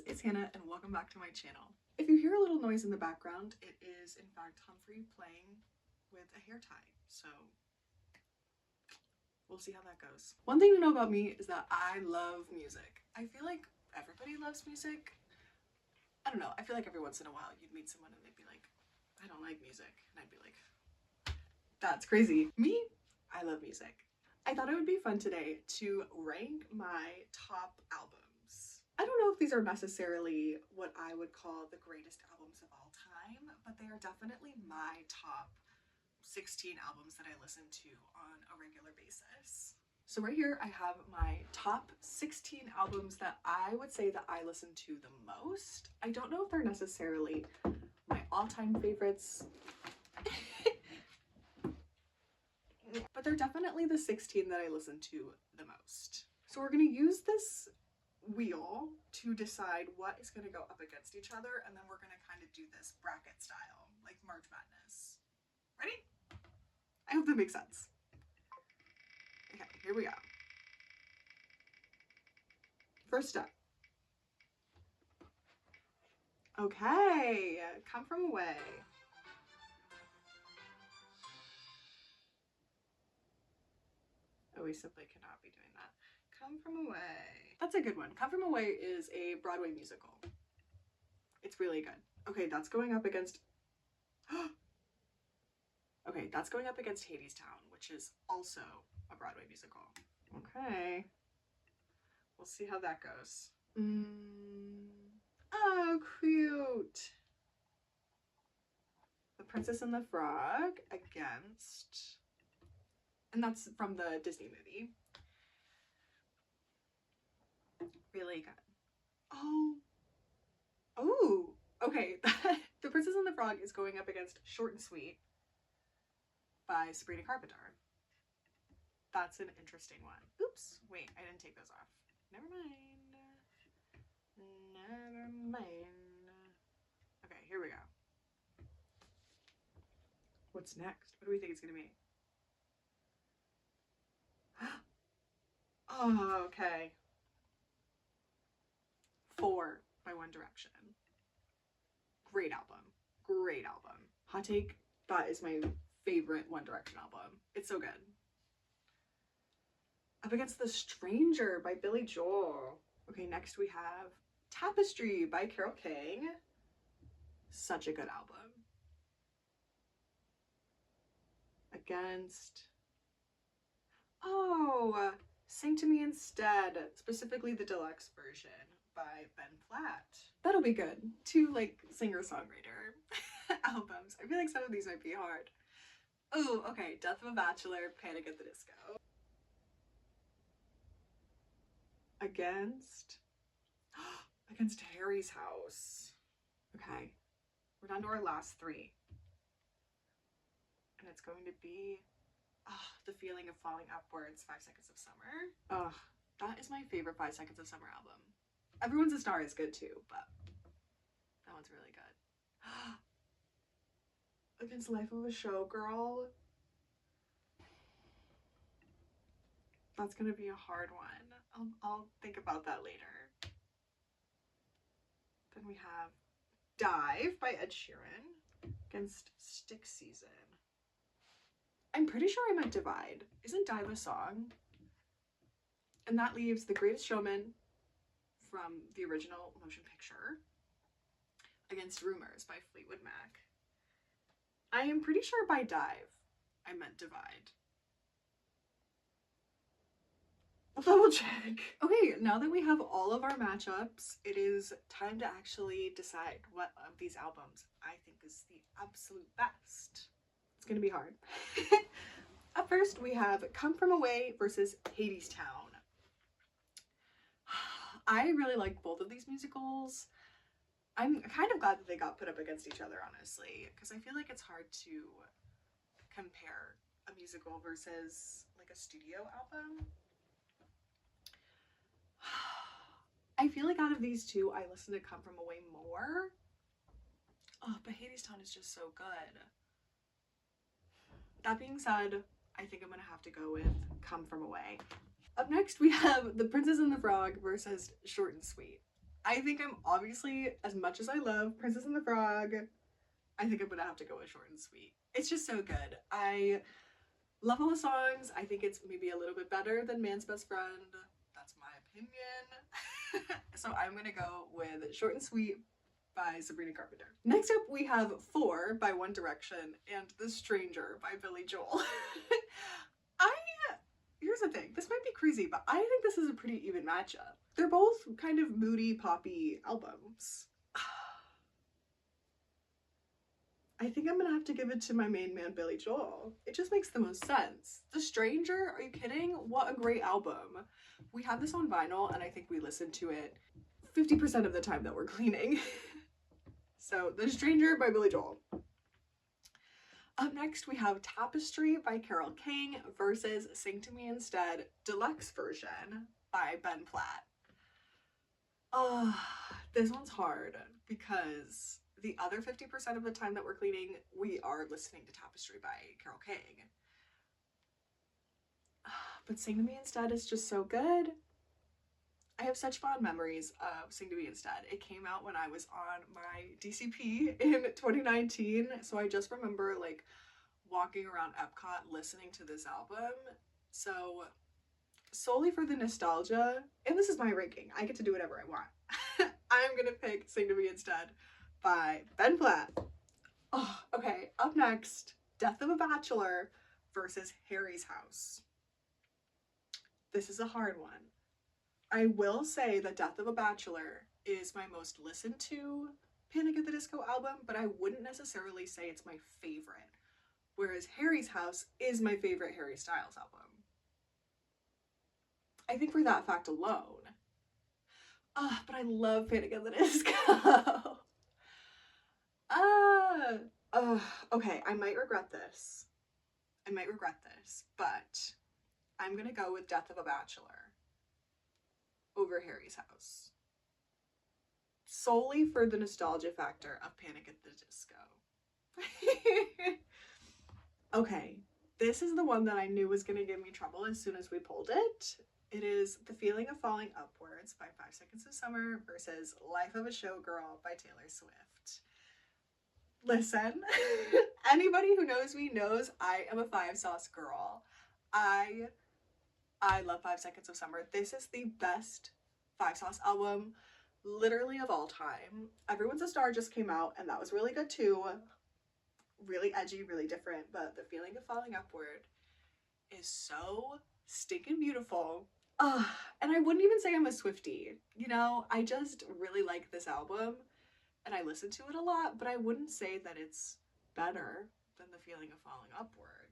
it's Hannah and welcome back to my channel. If you hear a little noise in the background, it is in fact Humphrey playing with a hair tie, so we'll see how that goes. One thing to know about me is that I love music. I feel like everybody loves music. I don't know, I feel like every once in a while you'd meet someone and they'd be like, I don't like music, and I'd be like, that's crazy. Me, I love music. I thought it would be fun today to rank my top albums. I don't know if these are necessarily what I would call the greatest albums of all time, but they are definitely my top 16 albums that I listen to on a regular basis. So right here I have my top 16 albums that I would say that I listen to the most. I don't know if they're necessarily my all-time favorites, but they're definitely the 16 that I listen to the most. So we're gonna use this wheel to decide what is gonna go up against each other, and then we're gonna kind of do this bracket style, like March Madness. Ready? I hope that makes sense. Okay, here we go. First up. Okay, Come From Away. Oh, we simply cannot be doing that. Come From Away. That's a good one. Come From Away is a Broadway musical. It's really good. Okay, that's going up against... Okay, that's going up against Hadestown, which is also a Broadway musical. Okay. We'll see how that goes. Oh, cute. The Princess and the Frog against... And that's from the Disney movie. Really good. Oh. Oh. Okay. The Princess and the Frog is going up against Short and Sweet by Sabrina Carpenter. That's an interesting one. Oops. Wait, I didn't take those off. Never mind. Never mind. Okay, here we go. What's next? What do we think it's gonna be? Oh, okay. 4 by One Direction. Great album. Great album. Hot take, that is my favorite One Direction album. It's so good. Up against The Stranger by Billy Joel. Okay, next we have Tapestry by Carole King. Such a good album. Against... Oh, Sing to Me Instead, specifically the deluxe version by Ben Platt. That'll be good. 2 like singer-songwriter albums. I feel like some of these might be hard. Oh, okay. Death of a Bachelor, Panic at the Disco. Against Harry's House. Okay. We're down to our last 3. And it's going to be The Feeling of Falling Upwards, 5 Seconds of Summer. That is my favorite 5 Seconds of Summer album. Everyone's a Star is good too, but that one's really good. Against Life of a Showgirl. That's gonna be a hard one. I'll think about that later. Then we have Dive by Ed Sheeran against Stick Season. I'm pretty sure I meant Divide. Isn't Dive a song? And that leaves The Greatest Showman from the original motion picture against Rumors by Fleetwood Mac. I am pretty sure by Dive I meant Divide. I'll double check. Okay, now that we have all of our matchups, it is time to actually decide what of these albums I think is the absolute best. It's gonna be hard. Up first, we have Come From Away versus Hadestown. I really like both of these musicals. I'm kind of glad that they got put up against each other, honestly, because I feel like it's hard to compare a musical versus like a studio album. I feel like out of these two, I listen to Come From Away more. Oh, but Hadestown is just so good. That being said, I think I'm gonna have to go with Come From Away. Up next, we have The Princess and the Frog versus Short and Sweet. I think I'm obviously, as much as I love Princess and the Frog, I think I'm gonna have to go with Short and Sweet. It's just so good. I love all the songs. I think it's maybe a little bit better than Man's Best Friend. That's my opinion. So I'm gonna go with Short and Sweet by Sabrina Carpenter. Next up, we have Four by One Direction and The Stranger by Billy Joel. I Here's the thing, this might be crazy, but I think this is a pretty even matchup. They're both kind of moody, poppy albums. I think I'm gonna have to give it to my main man, Billy Joel. It just makes the most sense. The Stranger, are you kidding? What a great album. We have this on vinyl, and I think we listened to it 50% of the time that we're cleaning. So, The Stranger by Billy Joel. Up next, we have Tapestry by Carole King versus Sing to Me Instead Deluxe Version by Ben Platt. This one's hard because the other 50% of the time that we're cleaning, we are listening to Tapestry by Carole King. But Sing to Me Instead is just so good. I have such fond memories of Sing to Me Instead. It came out when I was on my DCP in 2019, so I just remember like walking around Epcot listening to this album. So solely for the nostalgia, and this is my ranking, I get to do whatever I want. I'm gonna pick Sing to Me Instead by Ben Platt. Oh, okay, up next, Death of a Bachelor versus Harry's House. This is a hard one. I will say that Death of a Bachelor is my most listened to Panic at the Disco album, but I wouldn't necessarily say it's my favorite. Whereas Harry's House is my favorite Harry Styles album. I think for that fact alone. But I love Panic at the Disco. Okay, I might regret this. But I'm gonna go with Death of a Bachelor over Harry's House. Solely for the nostalgia factor of Panic at the Disco. Okay, this is the one that I knew was gonna give me trouble as soon as we pulled it. It is The Feeling of Falling Upwards by 5 Seconds of Summer versus Life of a Showgirl by Taylor Swift. Listen, anybody who knows me knows I am a 5 Sauce girl. I love 5 Seconds of Summer. This is the best 5 Sauce album literally of all time. Everyone's a Star just came out, and that was really good too. Really edgy, really different, but The Feeling of Falling Upward is so stinking beautiful. And I wouldn't even say I'm a Swiftie. You know, I just really like this album, and I listen to it a lot, but I wouldn't say that it's better than The Feeling of Falling Upward.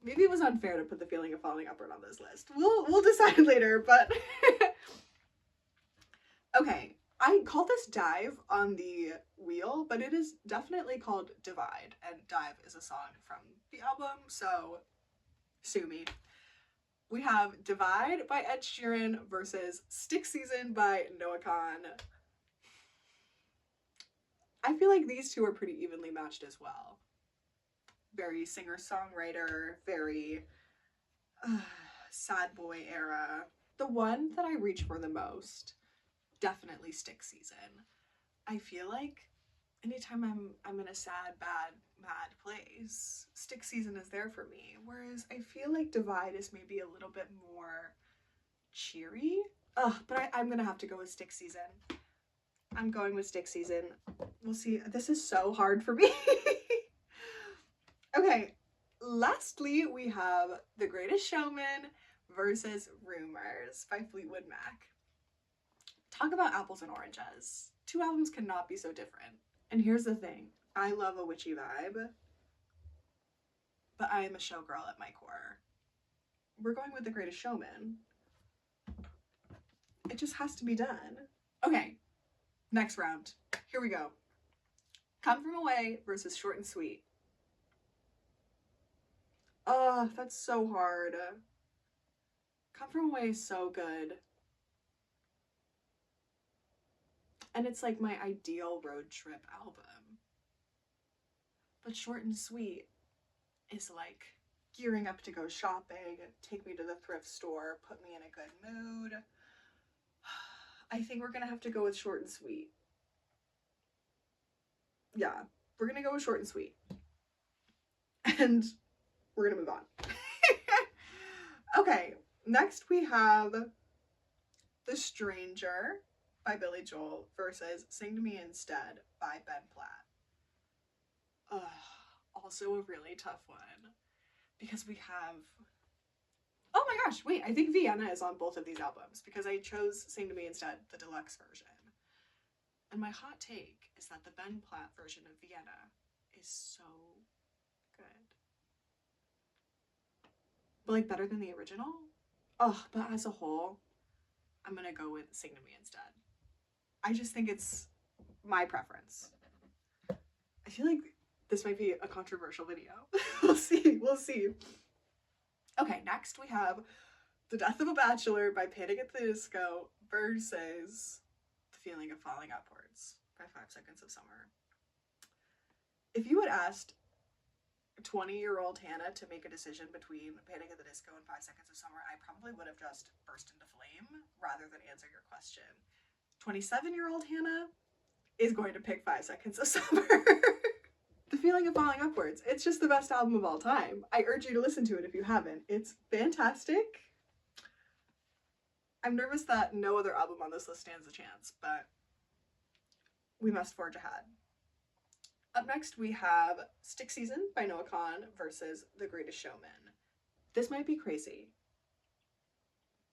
Maybe it was unfair to put The Feeling of Falling Upward on this list. We'll decide later, but okay. I called this Dive on the wheel, but it is definitely called Divide, and Dive is a song from the album, so sue me. We have Divide by Ed Sheeran versus Stick Season by Noah Kahan. I feel like these two are pretty evenly matched as well. Very singer-songwriter, very sad boy era. The one that I reach for the most, definitely Stick Season. I feel like anytime I'm in a sad, bad, mad place, Stick Season is there for me. Whereas I feel like Divide is maybe a little bit more cheery. But I'm gonna have to go with Stick Season. I'm going with Stick Season. We'll see. This is so hard for me. Okay, lastly, we have The Greatest Showman versus Rumors by Fleetwood Mac. Talk about apples and oranges. Two albums cannot be so different. And here's the thing. I love a witchy vibe, but I am a showgirl at my core. We're going with The Greatest Showman. It just has to be done. Okay, next round. Here we go. Come From Away versus Short and Sweet. That's so hard. Come From Away is so good. And it's like my ideal road trip album. But Short and Sweet is like gearing up to go shopping, take me to the thrift store, put me in a good mood. I think we're gonna have to go with short and sweet. Yeah, we're gonna go with short and sweet. And we're gonna move on. Okay, next we have The Stranger by Billy Joel versus Sing to Me Instead by Ben Platt. Also a really tough one because we have, oh my gosh, wait, I think Vienna is on both of these albums because I chose Sing to Me Instead, the deluxe version. And my hot take is that the Ben Platt version of Vienna is so good. But like better than the original? Oh, but as a whole, I'm gonna go with Sing to Me Instead. I just think it's my preference. I feel like this might be a controversial video. We'll see. Okay, next we have The Death of a Bachelor by Panic at the Disco versus The Feeling of Falling Upwards by 5 Seconds of Summer. If you had asked 20-year-old Hannah to make a decision between Panic at the Disco and 5 Seconds of Summer, I probably would have just burst into flame rather than answer your question. 27-year-old Hannah is going to pick 5 Seconds of Summer. The Feeling of Falling Upwards. It's just the best album of all time. I urge you to listen to it if you haven't. It's fantastic. I'm nervous that no other album on this list stands a chance, but we must forge ahead. Up next, we have Stick Season by Noah Kahan versus The Greatest Showman. This might be crazy,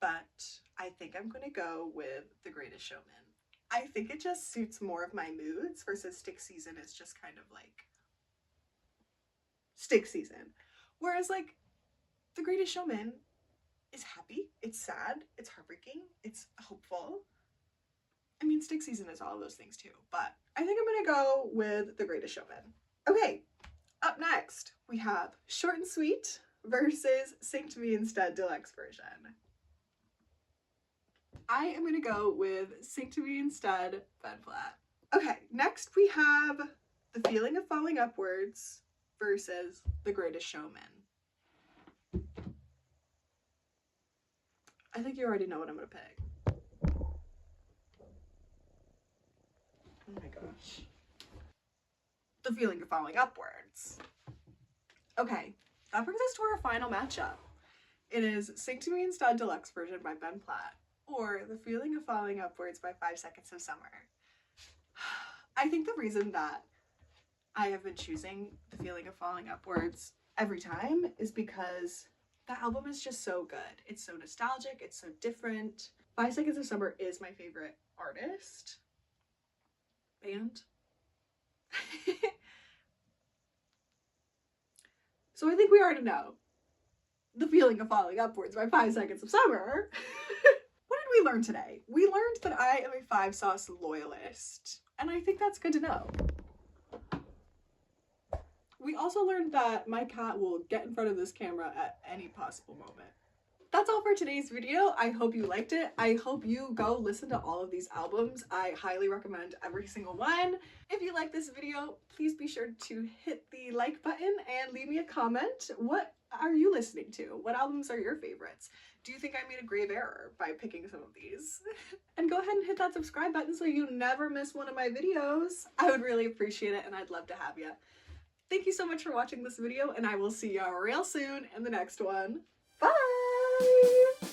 but I think I'm going to go with The Greatest Showman. I think it just suits more of my moods versus Stick Season is just kind of like Stick Season. Whereas like The Greatest Showman is happy, it's sad, it's heartbreaking, it's hopeful. I mean, Stick Season is all of those things too, but I think I'm gonna go with The Greatest Showman. Okay, up next, we have Short and Sweet versus Sing to Me Instead deluxe version. I am gonna go with Sing to Me Instead, Ben Platt. Okay, next we have The Feeling of Falling Upwards versus The Greatest Showman. I think you already know what I'm gonna pick. Oh my gosh. The Feeling of Falling Upwards. Okay, that brings us to our final matchup. It is Sing to Me Instead deluxe version by Ben Platt or The Feeling of Falling Upwards by 5 Seconds of Summer. I think the reason that I have been choosing The Feeling of Falling Upwards every time is because the album is just so good. It's so nostalgic, it's so different. 5 Seconds of Summer is my favorite artist. Band. So I think we already know The Feeling of Falling Upwards by 5 Seconds of Summer. What did we learn today? We learned that I am a 5 Sauce loyalist, and I think that's good to know. We also learned that my cat will get in front of this camera at any possible moment. That's all for today's video. I hope you liked it. I hope you go listen to all of these albums. I highly recommend every single one. If you like this video, please be sure to hit the like button and leave me a comment. What are you listening to? What albums are your favorites? Do you think I made a grave error by picking some of these? And go ahead and hit that subscribe button so you never miss one of my videos. I would really appreciate it and I'd love to have you. Thank you so much for watching this video and I will see y'all real soon in the next one. Bye!